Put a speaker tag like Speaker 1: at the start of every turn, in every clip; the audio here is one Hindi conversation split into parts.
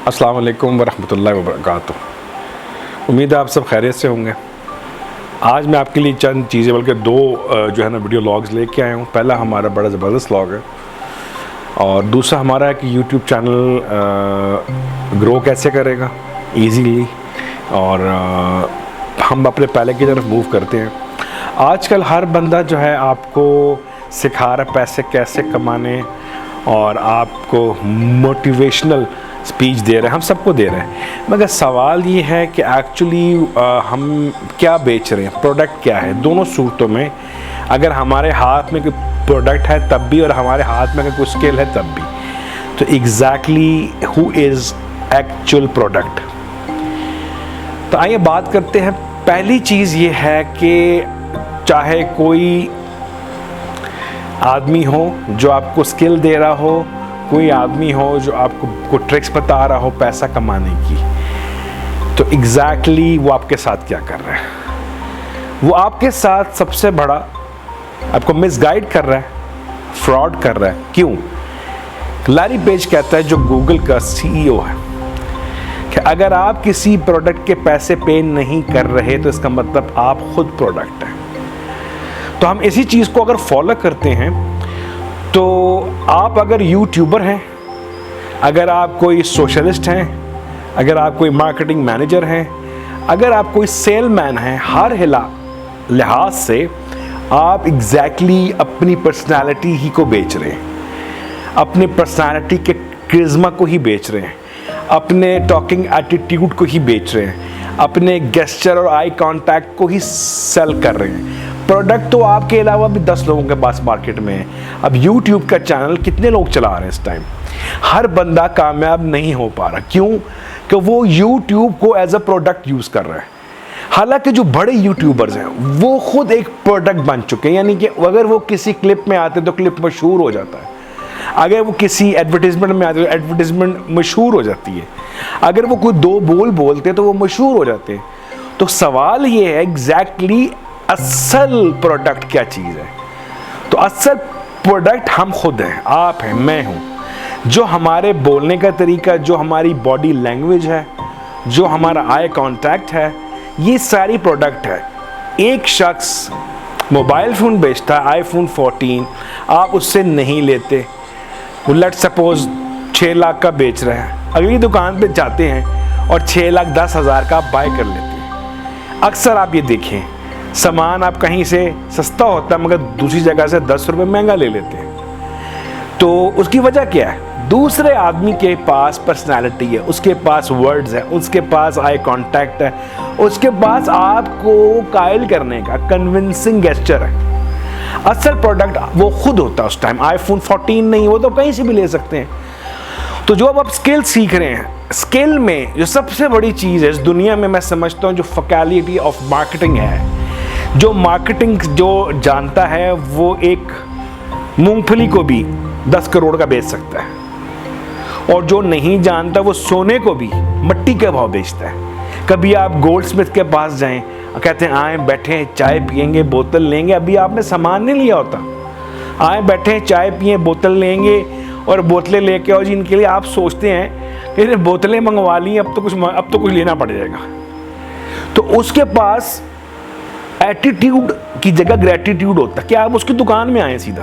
Speaker 1: अस्सलाम वालेकुम वरहमतुल्लाहि वबरकातुहू। उम्मीद है आप सब खैरियत से होंगे। आज मैं आपके लिए चंद चीज़ें बल्कि दो जो है ना वीडियो लॉग्स लेके आया हूँ। पहला हमारा बड़ा ज़बरदस्त लॉग है और दूसरा हमारा है कि यूट्यूब चैनल ग्रो कैसे करेगा ईजीली और हम अपने पहले की तरफ मूव करते हैं। आजकल हर बंदा जो है आपको सिखा रहा है पैसे कैसे कमाने और आपको मोटिवेशनल स्पीच दे रहे हैं, हम सबको दे रहे हैं। मगर सवाल ये है कि एक्चुअली हम क्या बेच रहे हैं, प्रोडक्ट क्या है। दोनों सूरतों में अगर हमारे हाथ में कोई प्रोडक्ट है तब भी और हमारे हाथ में अगर कोई स्किल है तब भी, तो exactly who is actual product. तो आइए बात करते हैं। पहली चीज़ ये है कि चाहे कोई आदमी हो जो आपको स्किल दे रहा हो, कोई आदमी हो जो आपको ट्रिक्स बता रहा हो पैसा कमाने की, तो एग्जैक्टली वो आपके साथ क्या कर रहा है। वो आपके साथ सबसे बड़ा आपको मिसगाइड कर रहा है, फ्रॉड कर रहा है। क्यों? लैरी पेज कहता है, जो गूगल का CEO है, कि अगर आप किसी प्रोडक्ट के पैसे पे नहीं कर रहे तो इसका मतलब आप खुद प्रोडक्ट हैं। तो हम इसी चीज़ को अगर फॉलो करते हैं तो आप अगर यूट्यूबर हैं, अगर आप कोई सोशलिस्ट हैं, अगर आप कोई मार्केटिंग मैनेजर हैं, अगर आप कोई सेलमैन हैं, हर लिहाज से आप एग्जैक्टली अपनी पर्सनालिटी ही को बेच रहे हैं, अपने पर्सनालिटी के क्रिज्मा को ही बेच रहे हैं, अपने टॉकिंग एटीट्यूड को ही बेच रहे हैं, अपने गेस्चर और आई कांटेक्ट को ही सेल कर रहे हैं। प्रोडक्ट तो आपके अलावा भी 10 लोगों के पास मार्केट में है। अब यूट्यूब का चैनल कितने लोग चला रहे हैं इस टाइम? हर बंदा कामयाब नहीं हो पा रहा। क्यों? कि वो यूट्यूब को एज अ प्रोडक्ट यूज़ कर रहा है। हालांकि जो बड़े यूट्यूबर्स हैं वो खुद एक प्रोडक्ट बन चुके हैं, यानी कि अगर वो किसी क्लिप में आते तो क्लिप मशहूर हो जाता है, अगर वो किसी एडवर्टीजमेंट में आते तो एडवर्टीजमेंट मशहूर हो जाती है, अगर वो कोई दो बोल बोलते तो वो मशहूर हो जाते हैं। तो सवाल ये है एग्जैक्टली असल प्रोडक्ट क्या चीज़ है। तो असल प्रोडक्ट हम खुद हैं, आप हैं, मैं हूँ। जो हमारे बोलने का तरीका, जो हमारी बॉडी लैंग्वेज है, जो हमारा आई कांटेक्ट है, ये सारी प्रोडक्ट है। एक शख्स मोबाइल फ़ोन बेचता है, iPhone 14, आप उससे नहीं लेते। वो लेट सपोज 6 लाख का बेच रहा है, अगली दुकान पे जाते हैं और 6,10,000 का बाय कर लेते हैं। अक्सर आप ये देखें, सामान आप कहीं से सस्ता होता है मगर दूसरी जगह से 10 रुपये महंगा ले लेते हैं। तो उसकी वजह क्या है? दूसरे आदमी के पास पर्सनालिटी है, उसके पास वर्ड्स है, उसके पास आई कांटेक्ट है, उसके पास आपको कायल करने का कन्विंसिंग गेस्चर है। असल प्रोडक्ट वो खुद होता है उस टाइम। iPhone 14 नहीं, वो तो कहीं से भी ले सकते हैं। तो जो अब आप स्किल सीख रहे हैं, स्किल में जो सबसे बड़ी चीज़ है इस दुनिया में, मैं समझता हूँ, जो फैकल्टी ऑफ मार्केटिंग है। जो मार्केटिंग जो जानता है वो एक मूंगफली को भी 10 करोड़ का बेच सकता है, और जो नहीं जानता वो सोने को भी मिट्टी के भाव बेचता है। कभी आप गोल्ड स्मिथ के पास जाएं, कहते हैं आए बैठे चाय पियेंगे, बोतल लेंगे, अभी आपने सामान नहीं लिया होता, आए बैठे चाय पिए, बोतल लेंगे और बोतलें लेके आओ जी इनके लिए। आप सोचते हैं कि बोतलें मंगवा ली, अब तो कुछ लेना पड़ जाएगा। तो उसके पास एटीट्यूड की जगह ग्रेटिट्यूड होता है कि आप उसकी दुकान में आए सीधा।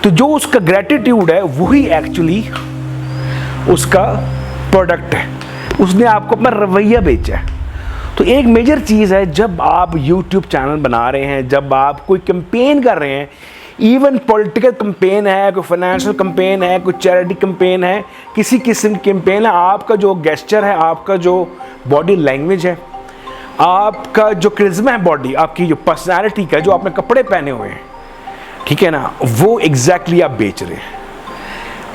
Speaker 1: तो जो उसका ग्रेटिट्यूड है वही एक्चुअली उसका प्रोडक्ट है, उसने आपको अपना रवैया बेचा है। तो एक मेजर चीज़ है, जब आप यूट्यूब चैनल बना रहे हैं, जब आप कोई कैंपेन कर रहे हैं, इवन पॉलिटिकल कैंपेन है, कोई फाइनेंशियल कैंपेन है, कोई चैरिटी कैंपेन है, किसी किस्म की कैंपेन है, आपका जो गेस्चर है, आपका जो बॉडी लैंग्वेज है, आपका जो क्रिज्मा है बॉडी, आपकी जो पर्सनालिटी का, जो आपने कपड़े पहने हुए हैं, ठीक है ना, वो एग्जैक्टली आप बेच रहे हैं।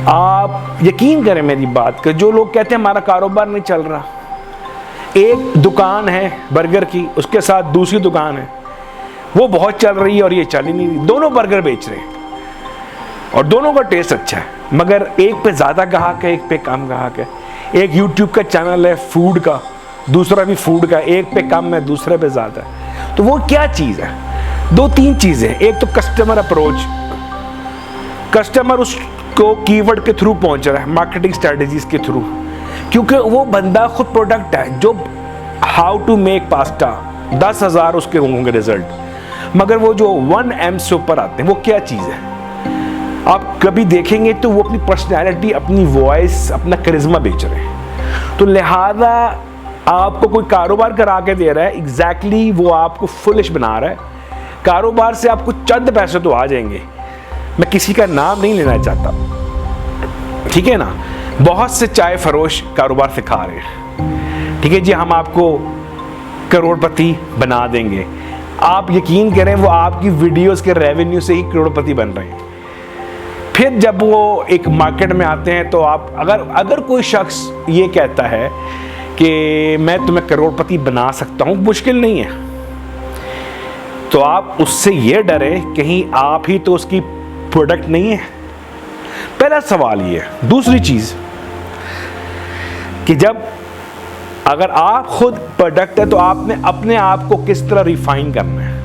Speaker 1: आप यकीन करें मेरी बात का, जो लोग कहते हैं हमारा कारोबार नहीं चल रहा, एक दुकान है बर्गर की, उसके साथ दूसरी दुकान है, वो बहुत चल रही है और ये चल ही नहीं रही, दोनों बर्गर बेच रहे हैं और दोनों का टेस्ट अच्छा है, मगर एक पे ज़्यादा ग्राहक है, एक पे कम ग्राहक है। एक यूट्यूब का चैनल है फूड का, दूसरा भी फूड का, एक पे कम है, दूसरे पे ज़्यादा है। तो वो क्या चीज़ है? 2-3 चीज़ें। एक तो कस्टमर अप्रोच, कस्टमर उसको कीवर्ड के थ्रू पहुंच रहा है, मार्केटिंग स्ट्रेटजीज के थ्रू, क्योंकि वो बंदा खुद प्रोडक्ट है। जो हाउ टू मेक पास्ता 10,000 उसके होंगे रिजल्ट, मगर वो जो 1M से ऊपर आते हैं वो क्या चीज़ है आप कभी देखेंगे तो वो अपनी पर्सनैलिटी, अपनी वॉइस, अपना करिश्मा बेच रहे हैं। तो लिहाजा आपको कोई कारोबार करा के दे रहा है, एग्जैक्टली वो आपको फुलिश बना रहा है। कारोबार से आपको चंद पैसे तो आ जाएंगे, मैं किसी का नाम नहीं लेना चाहता, ठीक है ना। बहुत से चाय फरोश कारोबार सिखा रहे हैं, ठीक है जी, हम आपको करोड़पति बना देंगे। आप यकीन करें वो आपकी वीडियोस के रेवेन्यू से ही करोड़पति बन रहे हैं। फिर जब वो एक मार्केट में आते हैं तो आप अगर कोई शख्स ये कहता है कि मैं तुम्हें करोड़पति बना सकता हूँ, मुश्किल नहीं है, तो आप उससे ये डरें कहीं आप ही तो उसकी प्रोडक्ट नहीं है। पहला सवाल ये है। दूसरी चीज़ कि जब अगर आप खुद प्रोडक्ट है तो आपने अपने आप को किस तरह रिफाइन करना है।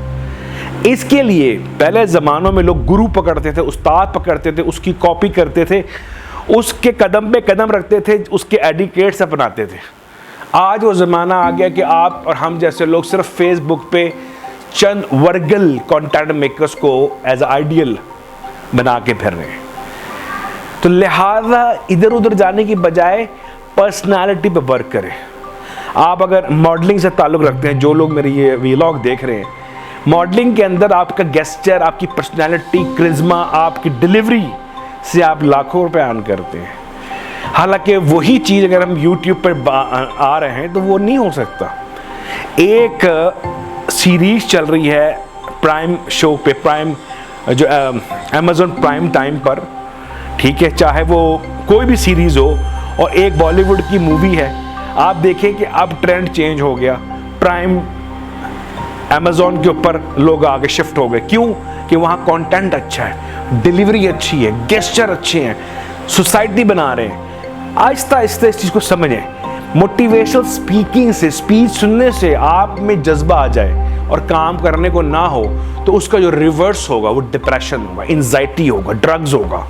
Speaker 1: इसके लिए पहले ज़मानों में लोग गुरु पकड़ते थे, उस्ताद पकड़ते थे, उसकी कॉपी करते थे, उसके कदम पे कदम रखते थे, उसके एडिकेट्स अपनाते थे। आज वो ज़माना आ गया कि आप और हम जैसे लोग सिर्फ फेसबुक पे चंद वर्गल कंटेंट मेकर्स को एज आइडियल बना के फिर रहे हैं। तो लिहाजा इधर उधर जाने की बजाय पर्सनालिटी पे वर्क करें। आप अगर मॉडलिंग से ताल्लुक़ रखते हैं, जो लोग मेरे ये व्लॉग देख रहे हैं, मॉडलिंग के अंदर आपका गेस्चर, आपकी पर्सनैलिटी, करिश्मा, आपकी डिलीवरी से आप लाखों रुपए अर्न करते हैं। हालांकि वही चीज़ अगर हम यूट्यूब पर आ रहे हैं तो वो नहीं हो सकता। एक सीरीज चल रही है प्राइम शो पे, प्राइम जो अमेज़न प्राइम टाइम पर, ठीक है, चाहे वो कोई भी सीरीज़ हो, और एक बॉलीवुड की मूवी है। आप देखें कि अब ट्रेंड चेंज हो गया, प्राइम अमेज़न के ऊपर लोग आगे शिफ्ट हो गए। क्यों? कि वहाँ कंटेंट अच्छा है, डिलीवरी अच्छी है, गेस्चर अच्छे हैं, सोसाइटी बना रहे हैं। आहिस्ता आहिस्ता इस चीज़ को समझें। मोटिवेशनल स्पीकिंग से, स्पीच सुनने से आप में जज्बा आ जाए और काम करने को ना हो तो उसका जो रिवर्स होगा वो डिप्रेशन होगा, एंजाइटी होगा, ड्रग्स होगा।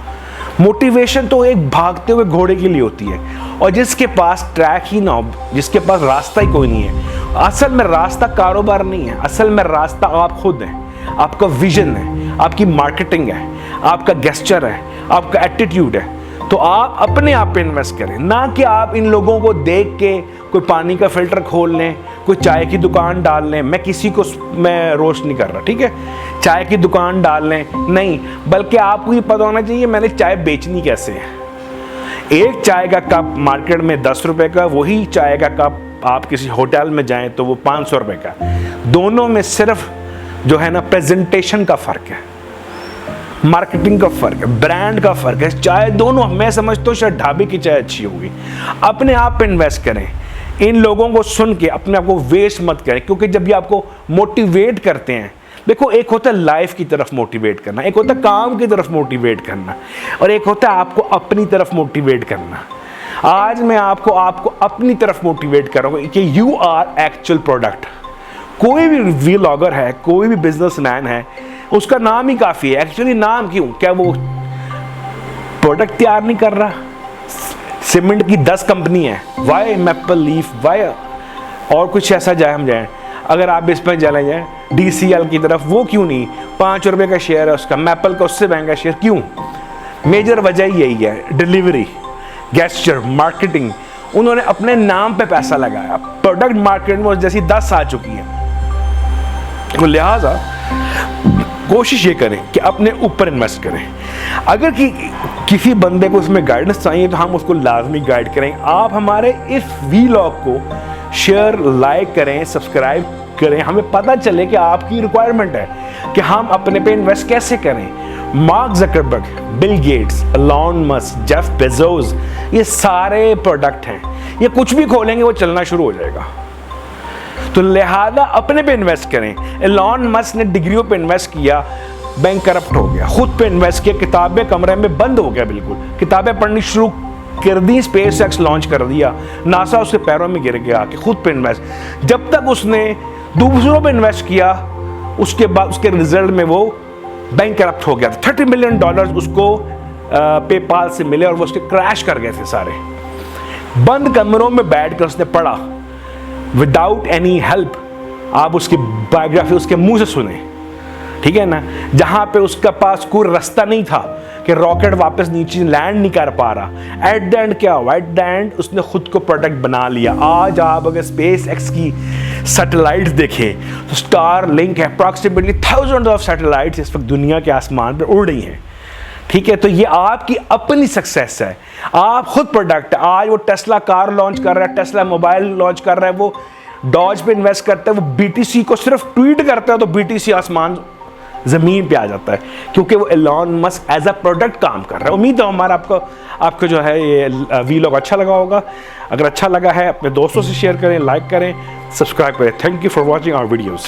Speaker 1: मोटिवेशन तो एक भागते हुए घोड़े के लिए होती है, और जिसके पास ट्रैक ही ना हो, जिसके पास रास्ता ही कोई नहीं है। असल में रास्ता कारोबार नहीं है, असल में रास्ता आप खुद हैं, आपका विजन है, आपकी मार्केटिंग है, आपका गेस्चर है, आपका एटीट्यूड है। तो आप अपने आप पे इन्वेस्ट करें, ना कि आप इन लोगों को देख के कोई पानी का फिल्टर खोल लें, कोई चाय की दुकान डाल लें। मैं किसी को मैं रोस्ट नहीं कर रहा, ठीक है, चाय की दुकान डाल लें नहीं, बल्कि आपको ये पता होना चाहिए मैंने चाय बेचनी कैसे है। एक चाय का कप मार्केट में 10 रुपए का, वही चाय का कप आप किसी होटल में जाएं तो वो 500 रुपए का। दोनों में सिर्फ जो है ना प्रेजेंटेशन का फ़र्क है, मार्केटिंग का फ़र्क है, ब्रांड का फ़र्क है। चाय दोनों, मैं समझता हूँ शायद ढाबे की चाय अच्छी होगी। अपने आप पे इन्वेस्ट करें, इन लोगों को सुन के अपने आप को वेस्ट मत करें, क्योंकि जब ये आपको मोटिवेट करते हैं, देखो एक होता है लाइफ की तरफ मोटिवेट करना, एक होता है काम की तरफ मोटिवेट करना, और एक होता है आपको अपनी तरफ मोटिवेट करना। आज मैं आपको अपनी तरफ मोटिवेट कर रहा हूँ कि यू आर एक्चुअल प्रोडक्ट। कोई भी व्लॉगर है, कोई भी बिजनेसमैन है, उसका नाम ही काफ़ी है। एक्चुअली नाम क्यों? क्या वो प्रोडक्ट तैयार नहीं कर रहा? सीमेंट की 10 कंपनी है, वाई मैपल लीफ, वाई और कुछ ऐसा जाए हम जाएं। अगर आप इस पर चले जाएं DCL की तरफ, वो क्यों नहीं? 5 रुपए का शेयर है उसका, मैपल का उससे महंगा शेयर क्यों? मेजर वजह यही है, डिलीवरी, गेस्चर, मार्केटिंग। उन्होंने अपने नाम पे पैसा लगाया। प्रोडक्ट मार्केट में जैसी 10 आ चुकी है, तो लिहाजा कोशिश ये करें कि अपने ऊपर इन्वेस्ट करें। अगर किसी बंदे को उसमें गाइडेंस चाहिए तो हम उसको लाजमी गाइड करें। आप हमारे इस व्लॉग को शेयर, लाइक करें, सब्सक्राइब करें, हमें पता चले कि आपकी रिक्वायरमेंट है कि हम अपने पे इन्वेस्ट कैसे करें। Mark Zuckerberg, Bill Gates, Elon Musk, Jeff Bezos, ये सारे प्रोडक्ट हैं। ये कुछ भी खोलेंगे वो चलना शुरू हो जाएगा। तो लिहाजा अपने पे इन्वेस्ट करें। एलन मस्क ने डिग्रियों पे इन्वेस्ट किया, बैंक करप्ट हो गया। खुद पे इन्वेस्ट किया, किताबें कमरे में बंद हो गया, बिल्कुल किताबें पढ़नी शुरू कर दी, SpaceX लॉन्च कर दिया, नासा उसके पैरों में गिर गया कि खुद पे इन्वेस्ट। जब तक उसने दूसरों पे इन्वेस्ट किया, उसके बाद उसके रिजल्ट में वो बैंक करप्ट हो गया। $30 मिलियन उसको पेपाल से मिले और वो उसके क्रैश कर गए थे सारे। बंद कमरों में बैठकर उसने पढ़ा, विदाउट एनी हेल्प। आप उसकी बायोग्राफी उसके मुंह से सुने, ठीक है ना, जहां पे उसका पास कोई रास्ता नहीं था कि रॉकेट वापस नीचे लैंड नहीं कर पा रहा। एट द एंड क्या हुआ? एट द एंड उसने खुद को प्रोडक्ट बना लिया। आज आप अगर स्पेस एक्स की सैटेलाइट्स देखें तो स्टार लिंक है, अप्रॉक्सीमेटली थाउजेंड ऑफ सैटेलाइट्स इस वक्त दुनिया के आसमान पर उड़ रही हैं, ठीक है। तो ये आपकी अपनी सक्सेस है, आप खुद प्रोडक्ट। आज वो टेस्ला कार लॉन्च कर रहा है, टेस्ला मोबाइल लॉन्च कर रहा है, वो डॉज पे इन्वेस्ट करता है, वो बीटीसी को सिर्फ ट्वीट करता है तो बीटीसी आसमान ज़मीन पे आ जाता है, क्योंकि वो Elon Musk as a product काम कर रहा है। उम्मीद है हमारा आपको जो है ये वीलॉग अच्छा लगा होगा। अगर अच्छा लगा है अपने दोस्तों से शेयर करें, लाइक करें, सब्सक्राइब करें। Thank you for watching our videos.